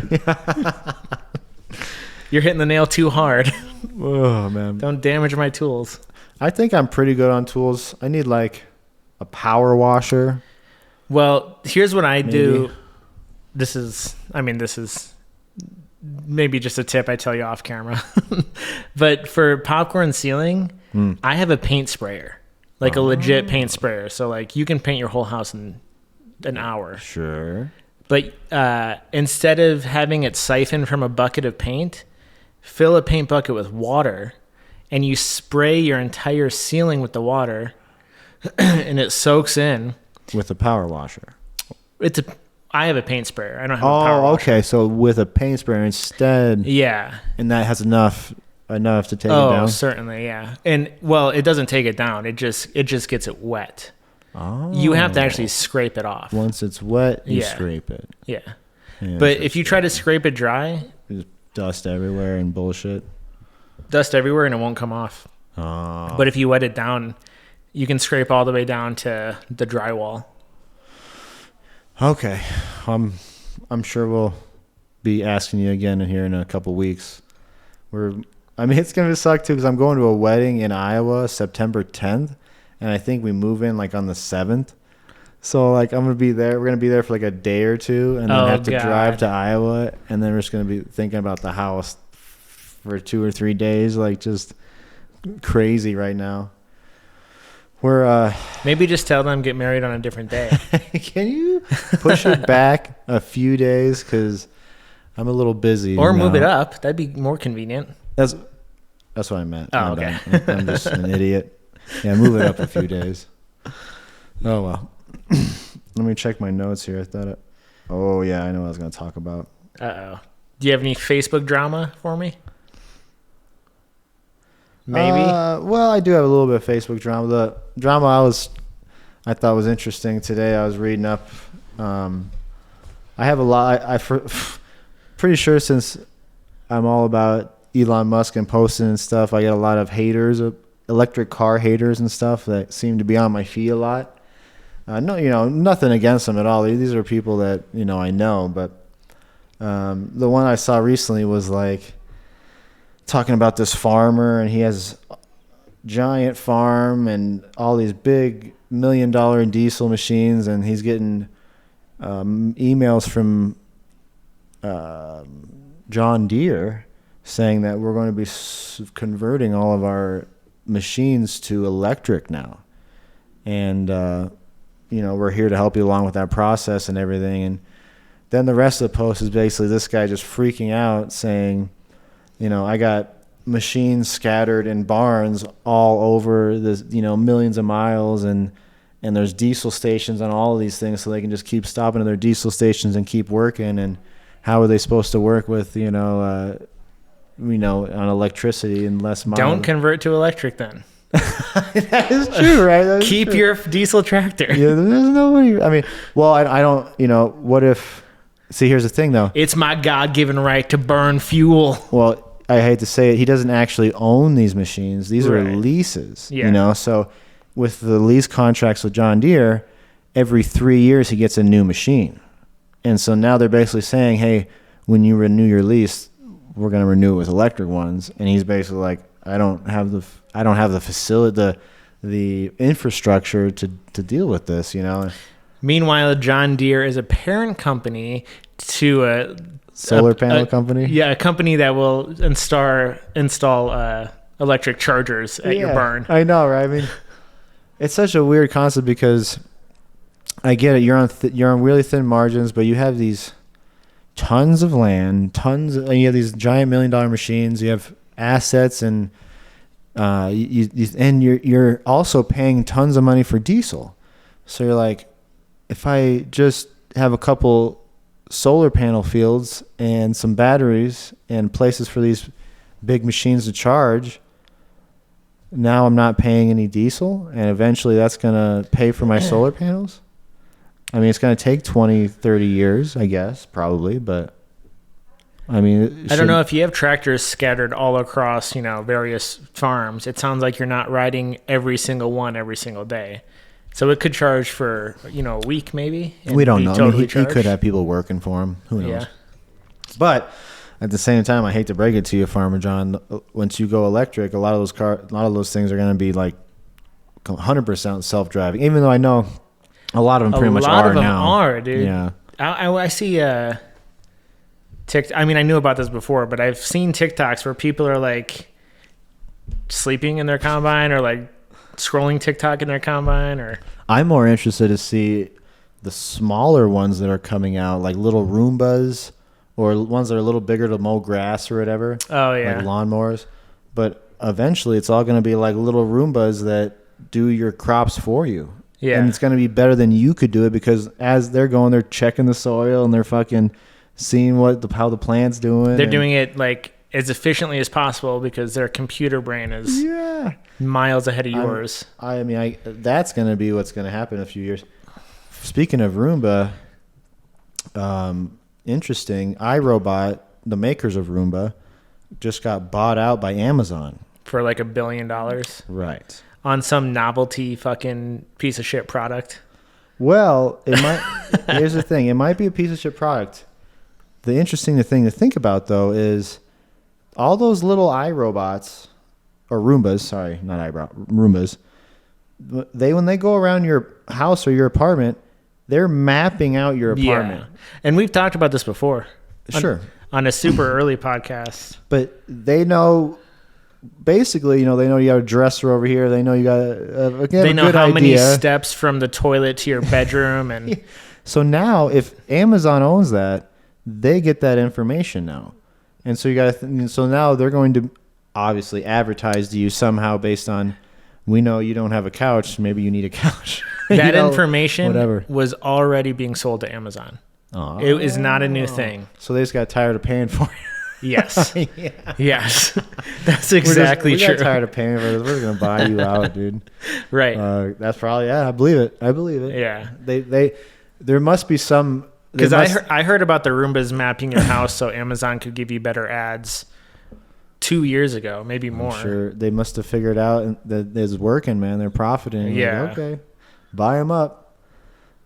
You're hitting the nail too hard. Oh, man. Don't damage my tools. I think I'm pretty good on tools. I need like a power washer. Well, here's what I do. This is maybe just a tip I tell you off camera. But for popcorn sealing, I have a paint sprayer, like a legit paint sprayer. So like you can paint your whole house in an hour. Sure. But instead of having it siphon from a bucket of paint, fill a paint bucket with water, and you spray your entire ceiling with the water, and it soaks in. With a power washer. I have a paint sprayer. I don't have a power washer. Okay. So with a paint sprayer instead. Yeah. And that has enough to take it down? Oh, certainly, yeah. And, well, it doesn't take it down. It just gets it wet. Oh. You have to actually scrape it off. Once it's wet, you scrape it. Yeah. But if you try to scrape it dry. There's dust everywhere and bullshit. Dust everywhere and it won't come off. Oh. But if you wet it down, you can scrape all the way down to the drywall. Okay. I'm sure we'll be asking you again here in a couple weeks. It's going to suck too because I'm going to a wedding in Iowa September 10th, and I think we move in like on the 7th. So like I'm going to be there. We're going to be there for like a day or two, and then have to drive to Iowa, and then we're just going to be thinking about the house for 2 or 3 days, like just crazy right now. We're maybe just tell them get married on a different day. Can you push it back a few days? Because I'm a little busy. Or move it up. That'd be more convenient. That's what I meant. Oh, okay. I'm just an idiot. Yeah, move it up a few days. Oh, well. Let me check my notes here. Oh, yeah, I know what I was going to talk about. Uh-oh. Do you have any Facebook drama for me? Maybe. Well, I do have a little bit of Facebook drama. The drama I thought was interesting today. I was reading up. I have a lot. Pretty sure since I'm all about Elon Musk and posting and stuff, I get a lot of haters, electric car haters and stuff that seem to be on my feed a lot. No, nothing against them at all. These are people that I know, but the one I saw recently was like talking about this farmer, and he has a giant farm and all these big $1 million diesel machines, and he's getting emails from John Deere saying that we're going to be converting all of our machines to electric now, and we're here to help you along with that process and everything. And then the rest of the post is basically this guy just freaking out saying, I got machines scattered in barns all over the, millions of miles, and there's diesel stations on all of these things, so they can just keep stopping at their diesel stations and keep working. And how are they supposed to work with, on electricity and less miles? Don't convert to electric then. That is true, right? Keep true. Your diesel tractor. Yeah, there's no way. I don't, what if... See, here's the thing, though. It's my God-given right to burn fuel. Well, I hate to say it, he doesn't actually own these machines. These are leases, So with the lease contracts with John Deere, every 3 years he gets a new machine. And so now they're basically saying, hey, when you renew your lease, we're going to renew it with electric ones. And he's basically like, I don't have the facility, the infrastructure to deal with this, Meanwhile, John Deere is a parent company to a solar panel company. Yeah, a company that will install electric chargers at your barn. I know, right? It's such a weird concept because I get it. You're on really thin margins, but you have these tons of land, and you have these giant $1 million machines. You have assets, and you're also paying tons of money for diesel. So you're like, if I just have a couple solar panel fields and some batteries and places for these big machines to charge, now I'm not paying any diesel, and eventually that's going to pay for my solar panels. I mean, it's going to take 20, 30 years, I guess, probably, but I mean, I don't know if you have tractors scattered all across, various farms. It sounds like you're not riding every single one every single day. So it could charge for, a week maybe. We don't know. Totally he could have people working for him. Who knows? Yeah. But at the same time, I hate to break it to you, Farmer John. Once you go electric, a lot of those things are going to be like 100% self-driving. Even though I know a lot of them pretty much are now. A lot of them are, dude. Yeah. I see TikTok. I mean, I knew about this before, but I've seen TikToks where people are like sleeping in their combine or like scrolling TikTok in their combine. Or I'm more interested to see the smaller ones that are coming out, like little Roombas or ones that are a little bigger to mow grass or whatever. Oh, yeah. Like lawnmowers. But eventually it's all going to be like little Roombas that do your crops for you. Yeah. And it's going to be better than you could do it, because as they're going, they're checking the soil and they're fucking seeing how the plant's doing. They're doing it like as efficiently as possible because their computer brain is miles ahead of yours. I mean, that's going to be what's going to happen in a few years. Speaking of Roomba, interesting. iRobot, the makers of Roomba, just got bought out by Amazon. For like $1 billion. Right. On some novelty fucking piece of shit product. Well, it might. Here's the thing. It might be a piece of shit product. The interesting thing to think about, though, is all those little iRobots, or Roombas, sorry, not Roombas, when they go around your house or your apartment, they're mapping out your apartment. Yeah. And we've talked about this before. Sure. On a super early podcast. But they know, basically, they know you got a dresser over here. They know you got they know how many steps from the toilet to your bedroom. And so now, if Amazon owns that, they get that information now. And so you got to so now they're going to obviously advertise to you somehow based on, we know you don't have a couch, maybe you need a couch. That information was already being sold to Amazon. Oh. It is not a new thing. So they just got tired of paying for it. Yes. Yeah. Yes. That's exactly true. We got tired of paying for it. We're going to buy you out, dude. Right. That's probably, I believe it. Yeah. There must be some. Because I heard about the Roombas mapping your house so Amazon could give you better ads 2 years ago, maybe more. I'm sure they must have figured out that it's working, man. They're profiting. Yeah. Like, okay. Buy them up.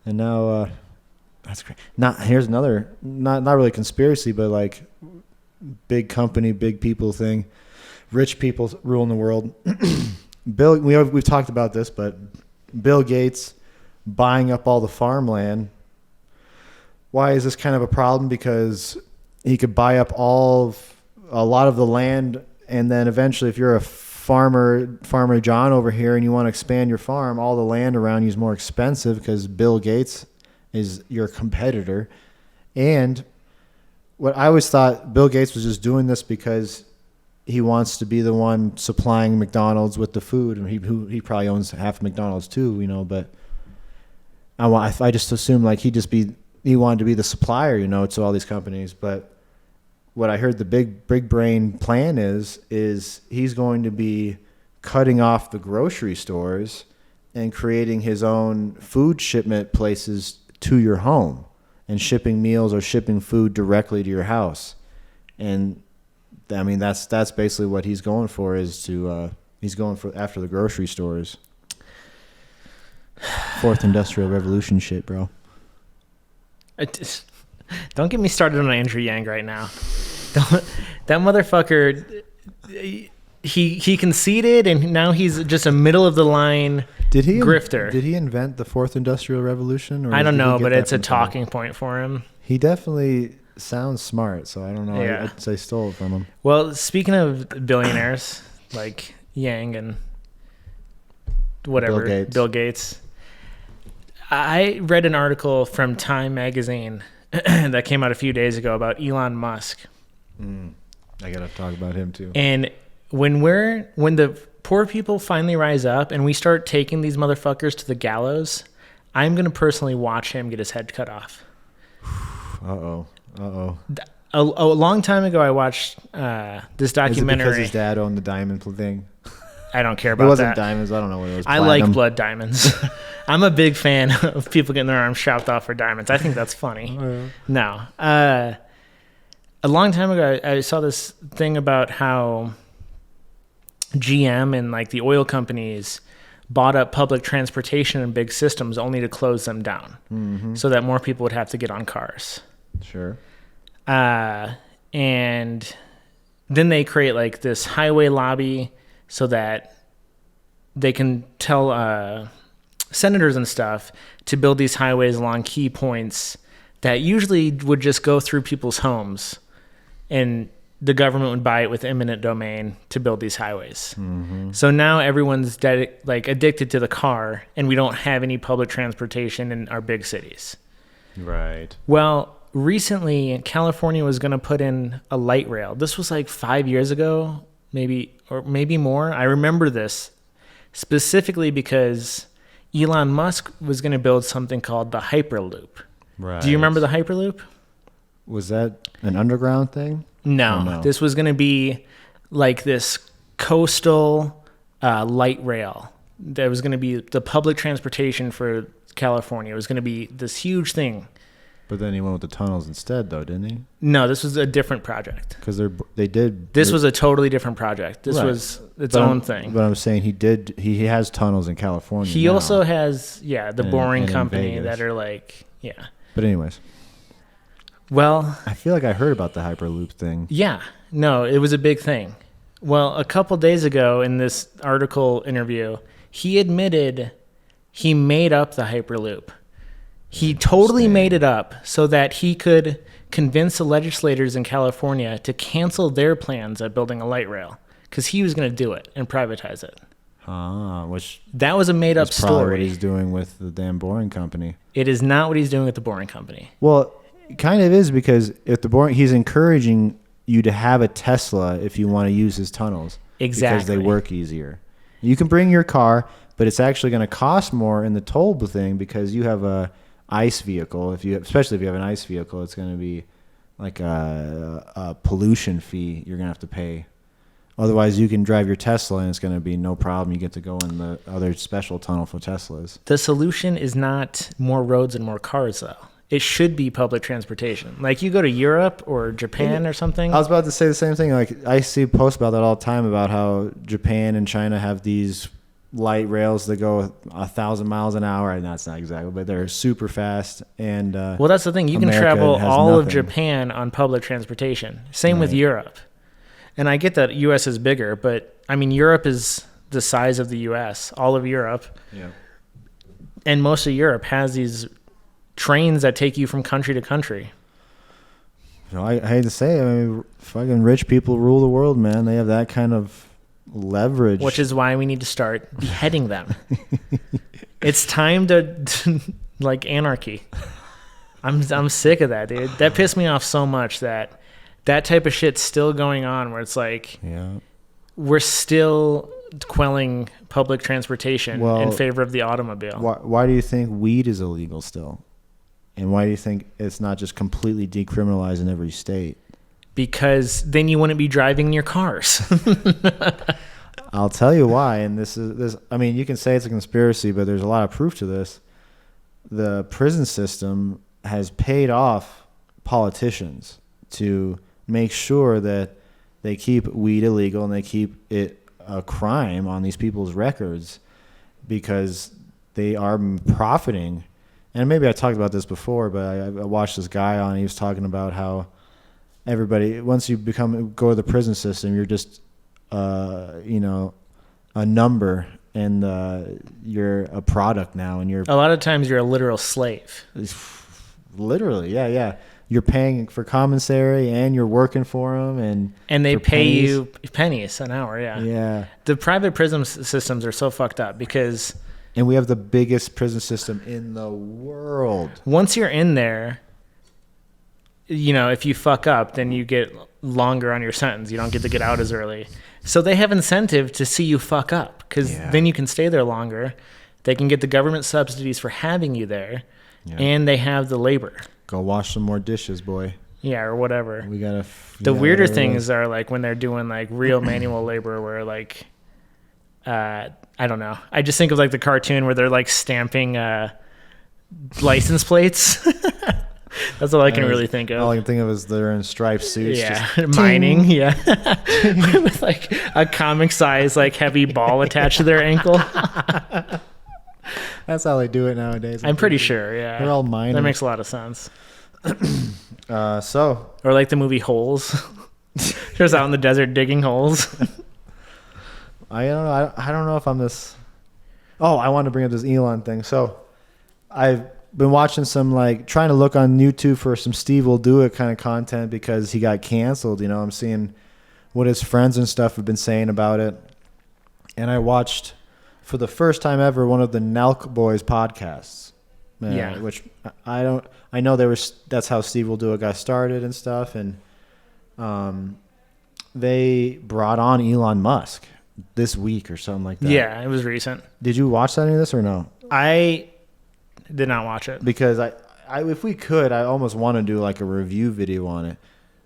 And now, that's great. Here's another, not really conspiracy, but like big company, big people thing. Rich people ruling the world. We've talked about this, but Bill Gates buying up all the farmland. Why is this kind of a problem? Because he could buy up a lot of the land, and then eventually, if you're a Farmer John over here, and you want to expand your farm, all the land around you is more expensive because Bill Gates is your competitor. And what I always thought, Bill Gates was just doing this because he wants to be the one supplying McDonald's with the food, and he probably owns half of McDonald's too, But I just assumed like he wanted to be the supplier, to all these companies. But what I heard the big brain plan is he's going to be cutting off the grocery stores and creating his own food shipment places to your home and shipping meals or shipping food directly to your house. And I mean, that's basically what he's going for, he's going for after the grocery stores. Fourth Industrial Revolution shit, bro. Don't get me started on Andrew Yang right now. That motherfucker, he conceded, and now he's just a middle of the line grifter. Did he invent the Fourth Industrial Revolution? Or I don't know, but it's a talking point for him. He definitely sounds smart, so I don't know. Yeah. I'd say stole it from him. Well, speaking of billionaires like Yang and whatever, Bill Gates. I read an article from Time magazine that came out a few days ago about Elon Musk. I gotta talk about him too. And when the poor people finally rise up and we start taking these motherfuckers to the gallows, I'm gonna personally watch him get his head cut off. Uh oh. A long time ago, I watched this documentary. Is it because his dad owned the diamond thing? I don't care about it wasn't that. Diamonds. I don't know what it was. I like blood diamonds. I'm a big fan of people getting their arms chopped off for diamonds. I think that's funny. No. A long time ago, I saw this thing about how GM and like the oil companies bought up public transportation and big systems only to close them down so that more people would have to get on cars. Sure. And then they create like this highway lobby so that they can tell senators and stuff to build these highways along key points that usually would just go through people's homes, and the government would buy it with eminent domain to build these highways. So now everyone's addicted to the car, and we don't have any public transportation in our big cities. Right. Well, recently California was going to put in a light rail. This was like 5 years ago, maybe more. I remember this specifically because Elon Musk was going to build something called the Hyperloop. Right. Do you remember the Hyperloop? Was that an underground thing? No. This was going to be like this coastal light rail. That was going to be the public transportation for California. It was going to be this huge thing. But then he went with the tunnels instead, though, didn't he? No, this was a different project. Because they did. This was a totally different project. This was its own thing. But I'm saying he has tunnels in California. He now. Also has the Boring Company that are like But anyways, well, I feel like I heard about the Hyperloop thing. Yeah, no, it was a big thing. Well, a couple days ago in this article interview, he admitted he made up the Hyperloop. He totally made it up so that he could convince the legislators in California to cancel their plans at building a light rail because he was going to do it and privatize it. Which that was a made-up story. Probably what he's doing with the damn Boring Company. It is not what he's doing with the Boring Company. Well, it kind of is, because if he's encouraging you to have a Tesla if you want to use his tunnels. Exactly. Because they work easier. You can bring your car, but it's actually going to cost more in the toll thing because you have a ICE vehicle. Especially if you have an ICE vehicle, it's going to be like a pollution fee you're going to have to pay. Otherwise, you can drive your Tesla and it's going to be no problem. You get to go in the other special tunnel for Teslas. The solution is not more roads and more cars, though. It should be public transportation. Like you go to Europe or Japan or something. I was about to say the same thing. Like I see posts about that all the time about how Japan and China have these light rails that go 1,000 miles an hour. And that's not exactly, but they're super fast. And well, that's the thing. You America can travel all of nothing. Japan on public transportation. Same with Europe. And I get that U.S. is bigger, but I mean, Europe is the size of the U.S., all of Europe. Yeah. And most of Europe has these trains that take you from country to country. I hate to say it, I mean, fucking rich people rule the world, man. They have that kind of leverage. Which is why we need to start beheading them. It's time to like anarchy. I'm sick of that, dude. That pissed me off so much that type of shit's still going on, where it's like we're still quelling public transportation in favor of the automobile. Why do you think weed is illegal still? And why do you think it's not just completely decriminalized in every state? Because then you wouldn't be driving in your cars. I'll tell you why. And this. I mean, you can say it's a conspiracy, but there's a lot of proof to this. The prison system has paid off politicians to make sure that they keep weed illegal and they keep it a crime on these people's records because they are profiting. And maybe I talked about this before, but I watched this guy on. He was talking about how everybody, once you go to the prison system, you're just, a number, and you're a product now, and you're a lot of times you're a literal slave. Literally, yeah. You're paying for commissary, and you're working for them, and they pay you pennies an hour. Yeah. Yeah. The private prison systems are so fucked up because And we have the biggest prison system in the world. Once you're in there, you know, if you fuck up, then you get longer on your sentence. You don't get to get out as early. So they have incentive to see you fuck up, because then you can stay there longer. They can get the government subsidies for having you there, and they have the labor. Go wash some more dishes, boy. Yeah, or whatever. The weirder things are like when they're doing like real manual labor, where like, I don't know. I just think of like the cartoon where they're like stamping license plates. That's all I can really think of. All I can think of is they're in striped suits. Yeah, just mining. Yeah, with like a comic size like heavy ball attached to their ankle. That's how they do it nowadays. I'm pretty sure. Yeah, they're all miners. That makes a lot of sense. Or like the movie Holes. Just out in the desert digging holes. I don't know if I'm this. Oh, I want to bring up this Elon thing. So I've been watching some, like, trying to look on YouTube for some Steve Will Do It kind of content because he got canceled. You know, I'm seeing what his friends and stuff have been saying about it. And I watched, for the first time ever, one of the Nelk Boys podcasts. Which I know that's how Steve Will Do It got started and stuff. And they brought on Elon Musk this week or something like that. Yeah, it was recent. Did you watch any of this or no? I did not watch it. Because I if we could, I almost want to do like a review video on it.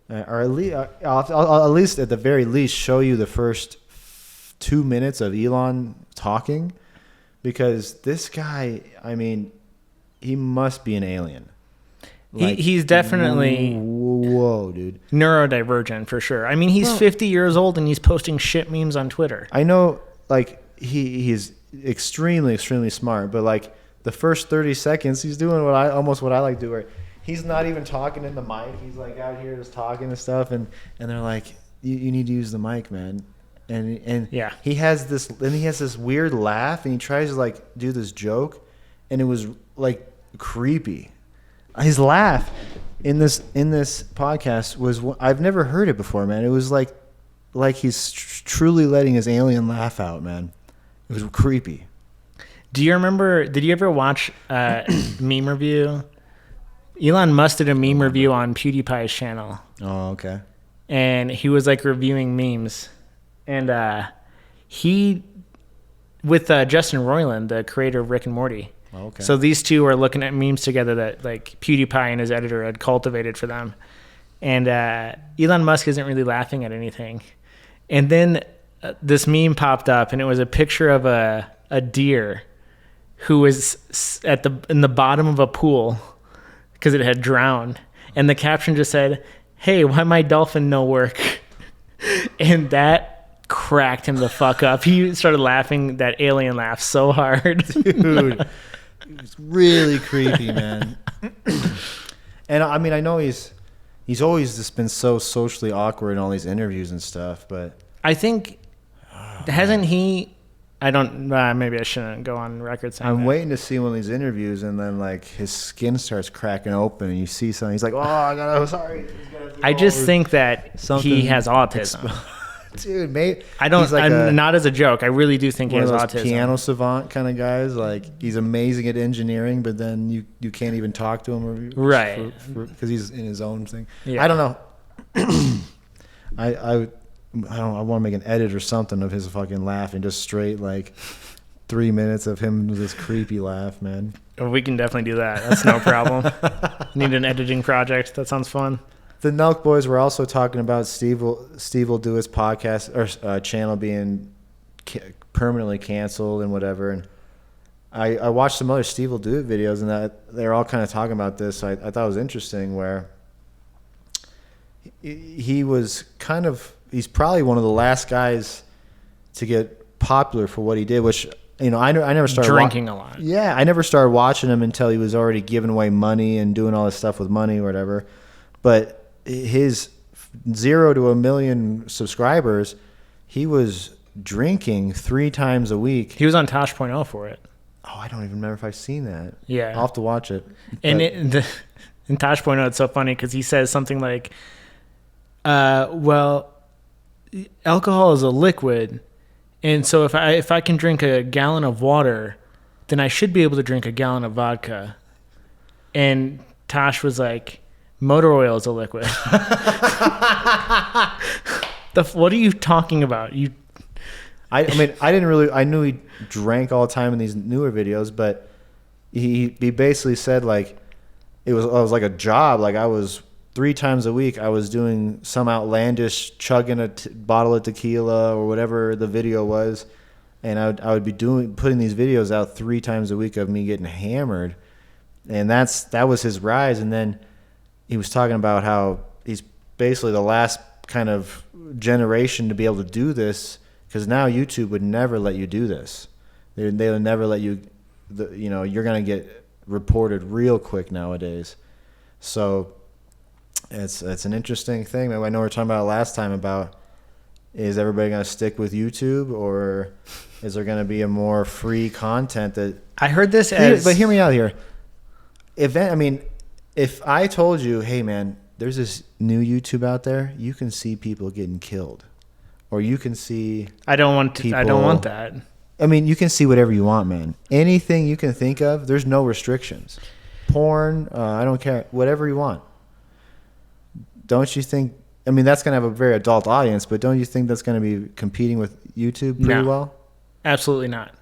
Or at least, I'll at least, at the very least, show you the first 2 minutes of Elon talking. Because this guy, I mean, he must be an alien. Like, he's definitely whoa, dude, neurodivergent for sure. I mean, he's 50 years old and he's posting shit memes on Twitter. I know, like, he's extremely, extremely smart, but like the first 30 seconds, he's doing what I like to do. Where he's not even talking in the mic. He's like out here just talking and stuff, and they're like, you need to use the mic, man. And yeah, he has this weird laugh, and he tries to like do this joke, and it was like creepy. His laugh in this podcast was, I've never heard it before, man. It was like he's truly letting his alien laugh out, man. It was creepy. Did you ever watch Meme Review? Elon Musk did a meme review on PewDiePie's channel. Oh, okay. And he was like reviewing memes. And he, with Justin Roiland, the creator of Rick and Morty. Oh, okay. So these two are looking at memes together that like PewDiePie and his editor had cultivated for them. And Elon Musk isn't really laughing at anything. And then this meme popped up, and it was a picture of a deer who was in the bottom of a pool because it had drowned. And the caption just said, "Hey, why my dolphin no work?" And that cracked him the fuck up. He started laughing that alien laugh so hard. Dude, it was really creepy, man. And I mean, I know he's always just been so socially awkward in all these interviews and stuff, but I think, hasn't he? I don't. Maybe I shouldn't go on record saying I'm that. waiting to see one of these interviews, and then like his skin starts cracking open, and you see something. He's like, "Oh, sorry." I just think that he has autism. Dude, mate. I don't. He's like not as a joke. I really do think he has autism. Piano savant kind of guys. Like, he's amazing at engineering, but then you can't even talk to him, right? Because he's in his own thing. Yeah. I don't know. I want to make an edit or something of his fucking laugh and just straight like 3 minutes of him with this creepy laugh, man. We can definitely do that. That's no problem. Need an editing project. That sounds fun. The Nelk Boys were also talking about Steve Will Do His podcast or channel being permanently canceled and whatever. And I watched some other Steve Will Do It videos, and that they're all kind of talking about this. So I thought it was interesting where he was kind of, he's probably one of the last guys to get popular for what he did, which, you know, I never started drinking a lot. Yeah, I never started watching him until he was already giving away money and doing all this stuff with money or whatever. But his 0 to 1 million subscribers, he was drinking 3 times a week. He was on Tosh.0 for it. Oh, I don't even remember if I've seen that. Yeah, I'll have to watch it. And in Tosh.0, it's so funny because he says something like, well, alcohol is a liquid, and so if I can drink a gallon of water, then I should be able to drink a gallon of vodka. And Tosh was like, motor oil is a liquid. What are you talking about? I mean, I knew he drank all the time in these newer videos, but he basically said like, it was like a job. Like I was 3 times a week, I was doing some outlandish chugging a bottle of tequila or whatever the video was. And I would be putting these videos out 3 times a week of me getting hammered. And that was his rise. And then he was talking about how he's basically the last kind of generation to be able to do this, because now YouTube would never let you do this. They would never let you, you're going to get reported real quick nowadays. So it's an interesting thing. I know we were talking about it last time about, is everybody going to stick with YouTube, or is there going to be a more free content that... I heard this But hear me out here. If I told you, hey man, there's this new YouTube out there, you can see people getting killed, or you can see... I don't want that. I mean, you can see whatever you want, man. Anything you can think of, there's no restrictions. Porn, I don't care. Whatever you want. Don't you think... I mean, that's going to have a very adult audience, but don't you think that's going to be competing with YouTube pretty well? Absolutely not.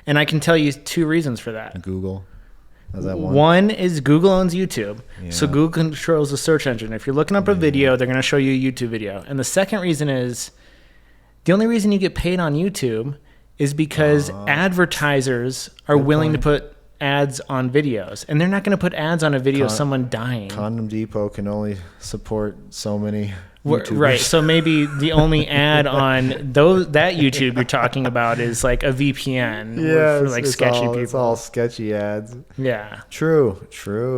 And I can tell you 2 reasons for that. Google. Is that one? One is Google owns YouTube. Yeah. So Google controls the search engine. If you're looking up a video, they're going to show you a YouTube video. And the second reason is, the only reason you get paid on YouTube is because advertisers are willing to put ads on videos. And they're not going to put ads on a video of someone dying. Condom Depot can only support so many YouTubers. Right. So maybe the only ad on that YouTube you're talking about is like a VPN for like sketchy people. It's all sketchy ads. Yeah. True.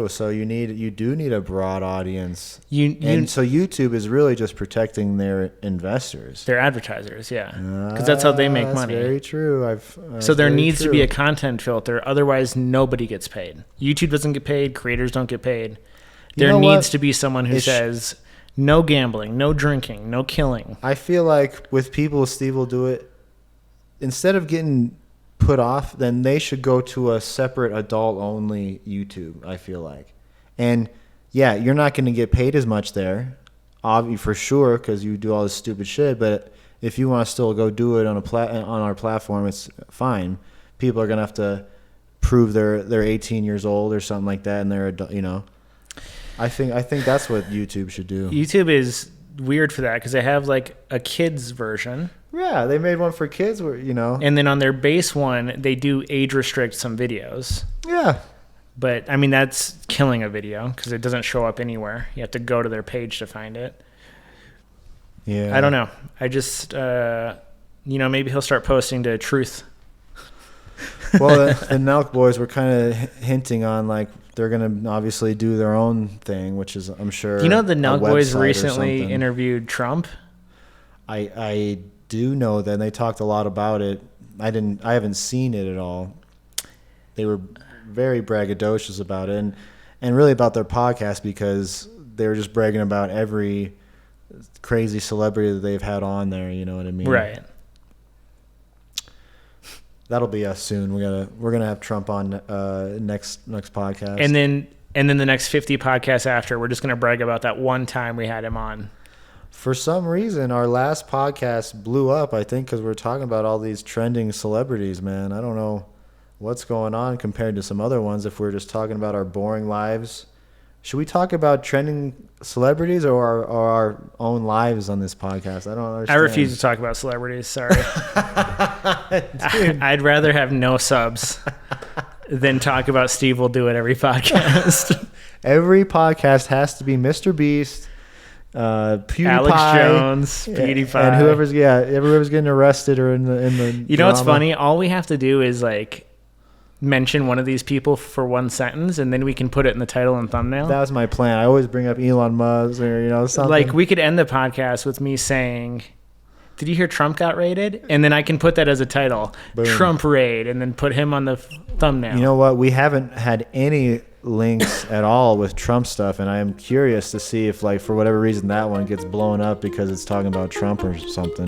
So you do need a broad audience. So YouTube is really just protecting their investors. Their advertisers, yeah. Because that's how they make money. Very true. So there needs to be a content filter. Otherwise, nobody gets paid. YouTube doesn't get paid. Creators don't get paid. There needs to be someone who says... no gambling, no drinking, no killing. I feel like with people, Steve will do it. Instead of getting put off, then they should go to a separate adult-only YouTube, I feel like. And, yeah, you're not going to get paid as much there, for sure, because you do all this stupid shit. But if you want to still go do it on our platform, it's fine. People are going to have to prove they're 18 years old or something like that, and they're adult, I think that's what YouTube should do. YouTube is weird for that because they have like a kids version. Yeah, they made one for kids where, And then on their base one, they do age restrict some videos. Yeah. But I mean, that's killing a video because it doesn't show up anywhere. You have to go to their page to find it. Yeah. I don't know. I just, maybe he'll start posting to Truth. Well, the Nelk boys were kind of hinting on like, they're going to obviously do their own thing, which is, I'm sure, the Nelk boys recently interviewed Trump? I do know that, and they talked a lot about it. I haven't seen it at all. They were very braggadocious about it, and really about their podcast, because they were just bragging about every crazy celebrity that they've had on there, you know what I mean? Right. That'll be us soon. We're gonna have Trump on next podcast, and then the next 50 podcasts after, we're just gonna brag about that one time we had him on. For some reason, our last podcast blew up. I think because we're talking about all these trending celebrities. Man, I don't know what's going on compared to some other ones. If we're just talking about our boring lives, should we talk about trending celebrities or our own lives on this podcast? I don't understand. I refuse to talk about celebrities. Sorry. I'd rather have no subs than talk about Steve will do it every podcast. Every podcast has to be Mr. Beast, PewDiePie, Alex Jones, PewDiePie, and whoever's getting arrested or in the. You know what's funny? All we have to do is like mention one of these people for one sentence, and then we can put it in the title and thumbnail. That was my plan. I always bring up Elon Musk or something. Like we could end the podcast with me saying, "Did you hear Trump got raided?" And then I can put that as a title, Boom. Trump raid, and then put him on the thumbnail. You know what? We haven't had any links at all with Trump stuff, and I am curious to see if, like, for whatever reason, that one gets blown up because it's talking about Trump or something.